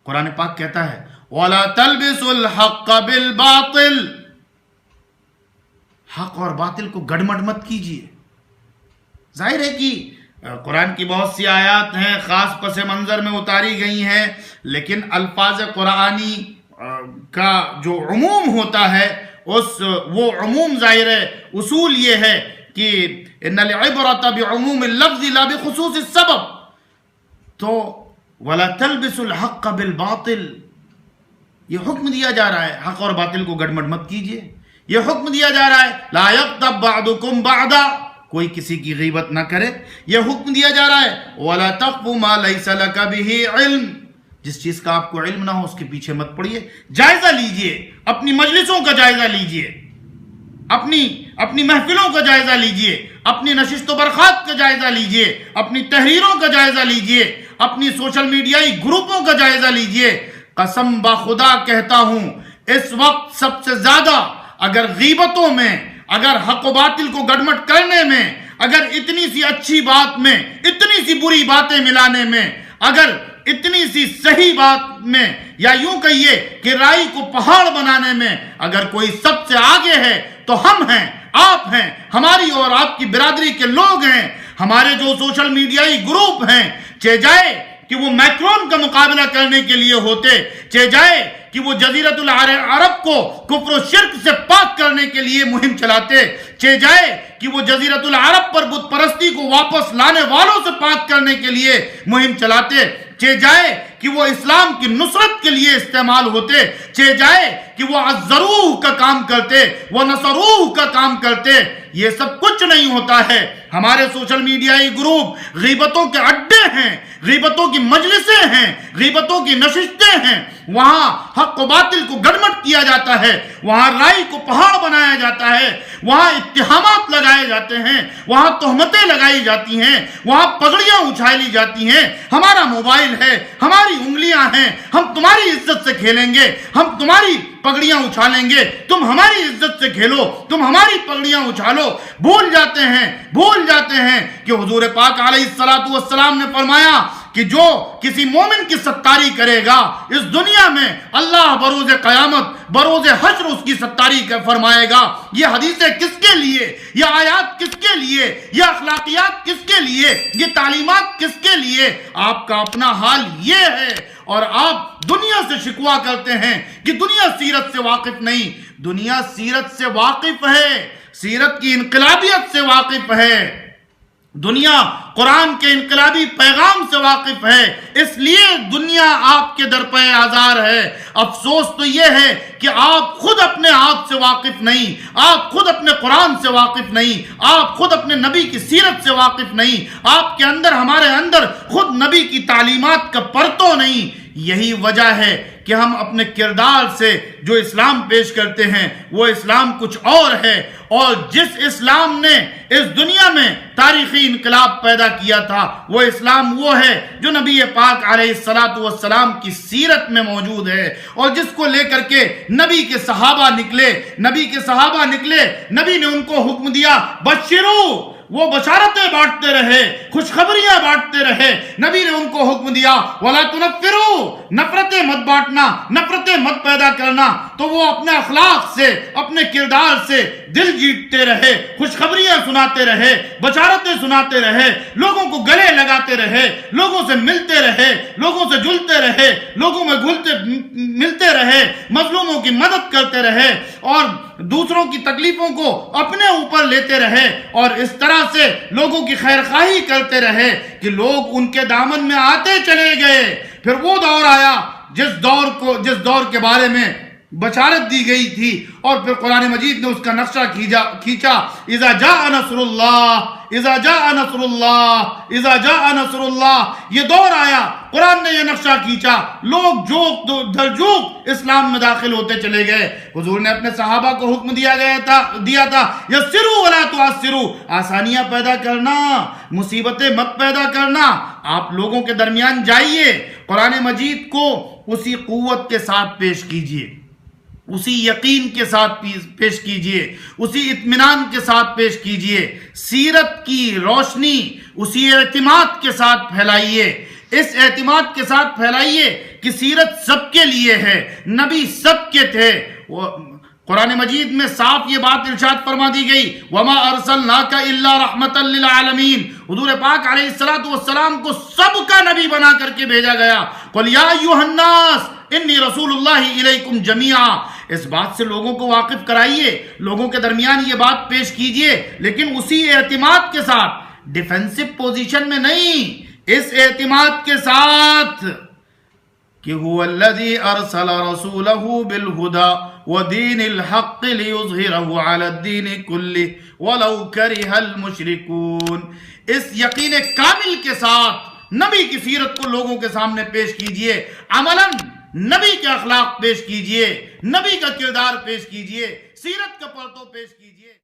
قرآن پاک کہتا ہے وَلَا تَلْبِسُوا الْحَقَّ بِالْبَاطِلِ، حق اور باطل کو گڑمڑ مت کیجیے۔ ظاہر ہے کہ قرآن کی بہت سی آیات ہیں خاص پس منظر میں اتاری گئی ہیں، لیکن الفاظ قرآنی کا جو عموم ہوتا ہے وہ عموم ظاہر ہے اصول یہ ہے کہ ان العبرۃ بعموم اللفظ لا بخصوص السبب، تو ولا تلبسوا الحق بالباطل، یہ حکم دیا جا رہا ہے حق اور باطل کو گڑمڑ مت کیجیے۔ یہ حکم دیا جا رہا ہے لا یغتب بعضکم بعضا، کوئی کسی کی غیبت نہ کرے۔ یہ حکم دیا جا رہا ہے ولا تقف ما لیس لک بہ علم، جس چیز کا آپ کو علم نہ ہو اس کے پیچھے مت پڑیے۔ جائزہ لیجئے، اپنی مجلسوں کا جائزہ لیجئے، اپنی محفلوں کا جائزہ لیجئے، اپنی نشست و برخاست کا جائزہ لیجئے، اپنی تحریروں کا جائزہ لیجئے، اپنی سوشل میڈیائی گروپوں کا جائزہ لیجئے۔ قسم بخدا کہتا ہوں اس وقت سب سے زیادہ اگر غیبتوں میں، اگر حق و باطل کو گڑمٹ کرنے میں، اگر اتنی سی اچھی بات میں اتنی سی بری باتیں ملانے میں، اگر اتنی سی صحیح بات میں، یا یوں کہیے کہ رائی کو پہاڑ بنانے میں اگر کوئی سب سے آگے ہے تو ہم ہیں، آپ ہیں، ہماری اور آپ کی برادری کے لوگ ہیں، ہمارے جو سوشل میڈیائی گروپ ہیں۔ چہ جائے کہ وہ میکرون کا مقابلہ کرنے کے لیے ہوتے، چہ جائے کہ وہ جزیرۃ العرب کو کفر و شرک سے پاک کرنے کے لیے مہم چلاتے، چہ جائے کہ وہ جزیرۃ العرب پر بت پرستی کو واپس لانے والوں سے پاک کرنے کے لیے مہم چلاتے، چہ جائے کہ وہ اسلام کی نصرت کے لیے استعمال ہوتے، چہ جائے کہ وہ عزروہ کا کام کرتے، وہ نصروہ کا کام کرتے، یہ سب کچھ نہیں ہوتا ہے۔ ہمارے سوشل میڈیائی گروپ غیبتوں کے اڈے ہیں، غیبتوں کی مجلسیں ہیں، غیبتوں کی نشستیں ہیں، وہاں حق و باطل کو گڑمٹ کیا جاتا ہے، وہاں رائی کو پہاڑ بنایا جاتا ہے، وہاں اتہامات لگائے جاتے ہیں، وہاں تہمتیں لگائی جاتی ہیں، وہاں پگڑیاں اچھالی جاتی ہیں۔ ہمارا موبائل ہے، ہماری انگلیاں ہیں، ہم تمہاری عزت سے کھیلیں گے، ہم تمہاری پگڑیاں اچھالیں گے، تم ہماری عزت سے کھیلو، تم ہماری پگڑیاں اچھالو۔ بھول جاتے ہیں کہ حضور پاک علیہ الصلوۃ والسلام نے فرمایا کہ جو کسی مومن کی ستاری کرے گا اس دنیا میں، اللہ بروز قیامت بروز حشر اس کی ستاری فرمائے گا۔ یہ حدیثیں کس کے لیے، یہ آیات کس کے لیے، یہ اخلاقیات کس کے لیے، یہ تعلیمات کس کے لیے؟ آپ کا اپنا حال یہ ہے، اور آپ دنیا سے شکوہ کرتے ہیں کہ دنیا سیرت سے واقف نہیں۔ دنیا سیرت سے واقف ہے، سیرت کی انقلابیت سے واقف ہے، دنیا قرآن کے انقلابی پیغام سے واقف ہے، اس لیے دنیا آپ کے در پہ آزار ہے۔ افسوس تو یہ ہے کہ آپ خود اپنے آپ سے واقف نہیں، آپ خود اپنے قرآن سے واقف نہیں، آپ خود اپنے نبی کی سیرت سے واقف نہیں، آپ کے اندر، ہمارے اندر خود نبی کی تعلیمات کا پرتو نہیں۔ یہی وجہ ہے کہ ہم اپنے کردار سے جو اسلام پیش کرتے ہیں وہ اسلام کچھ اور ہے، اور جس اسلام نے اس دنیا میں تاریخی انقلاب پیدا کیا تھا وہ اسلام وہ ہے جو نبی پاک علیہ الصلوۃ والسلام کی سیرت میں موجود ہے، اور جس کو لے کر کے نبی کے صحابہ نکلے، نبی نے ان کو حکم دیا بشرو، وہ بشارتیں بانٹتے رہے، خوشخبریاں بانٹتے رہے۔ نبی نے ان کو حکم دیا وَلَا تُنَفِّرُوا، نفرتیں مت بانٹنا، نفرتیں مت پیدا کرنا۔ تو وہ اپنے اخلاق سے، اپنے کردار سے دل جیتتے رہے، خوشخبریاں سناتے رہے، بشارتیں سناتے رہے، لوگوں کو گلے لگاتے رہے، لوگوں سے ملتے رہے، لوگوں سے جلتے رہے، لوگوں میں ملتے رہے، مظلوموں کی مدد کرتے رہے، اور دوسروں کی تکلیفوں کو اپنے اوپر لیتے رہے، اور اس طرح سے لوگوں کی خیر خواہی کرتے رہے کہ لوگ ان کے دامن میں آتے چلے گئے۔ پھر وہ دور آیا جس دور کے بارے میں بشارت دی گئی تھی، اور پھر قرآن مجید نے اس کا نقشہ کھینچا، اذا جاء نصر اللہ، اذا جاء نصر اللہ، اذا جاء نصر اللہ۔ یہ دور آیا، قرآن نے یہ نقشہ کھینچا، لوگ جوق در جوق اسلام میں داخل ہوتے چلے گئے۔ حضور نے اپنے صحابہ کو حکم دیا تھا یسروا ولا تعسروا، آسانیاں پیدا کرنا، مصیبتیں مت پیدا کرنا، آپ لوگوں کے درمیان جائیے، قرآن مجید کو اسی قوت کے ساتھ پیش کیجیے، اسی یقین کے ساتھ پیش کیجئے، اسی اطمینان کے ساتھ پیش کیجئے، سیرت کی روشنی اسی اعتماد کے ساتھ پھیلائیے اس اعتماد کے ساتھ پھیلائیے کہ سیرت سب کے لیے ہے، نبی سب کے تھے۔ قرآن مجید میں صاف یہ بات ارشاد فرما دی گئی، وَمَا أَرْسَلْنَاكَ إِلَّا رَحْمَةً لِلْعَالَمِينَ، حضور پاک علیہ السلام کو سب کا نبی بنا کر کے بھیجا گیا۔ قُلْ يَا أَيُّهَا النَّاسِ إِنِّي رَسُولُ اللَّهِ إِلَيْكُمْ جَمِيعًا، اس بات سے لوگوں کو واقف کرائیے، لوگوں کے درمیان یہ بات پیش کیجئے، لیکن اسی اعتماد کے ساتھ، ڈیفنسو پوزیشن میں نہیں، اس اعتماد کے ساتھ کہ هو الذي ارسل رسوله بالهدى ودين الحق ليظهره على الدين كله ولو كره المشركون، اس یقین کامل کے ساتھ نبی کی سیرت کو لوگوں کے سامنے پیش کیجئے، عملاً نبی کے اخلاق پیش کیجئے، نبی کا کردار پیش کیجئے، سیرت کا پرتو پیش کیجئے۔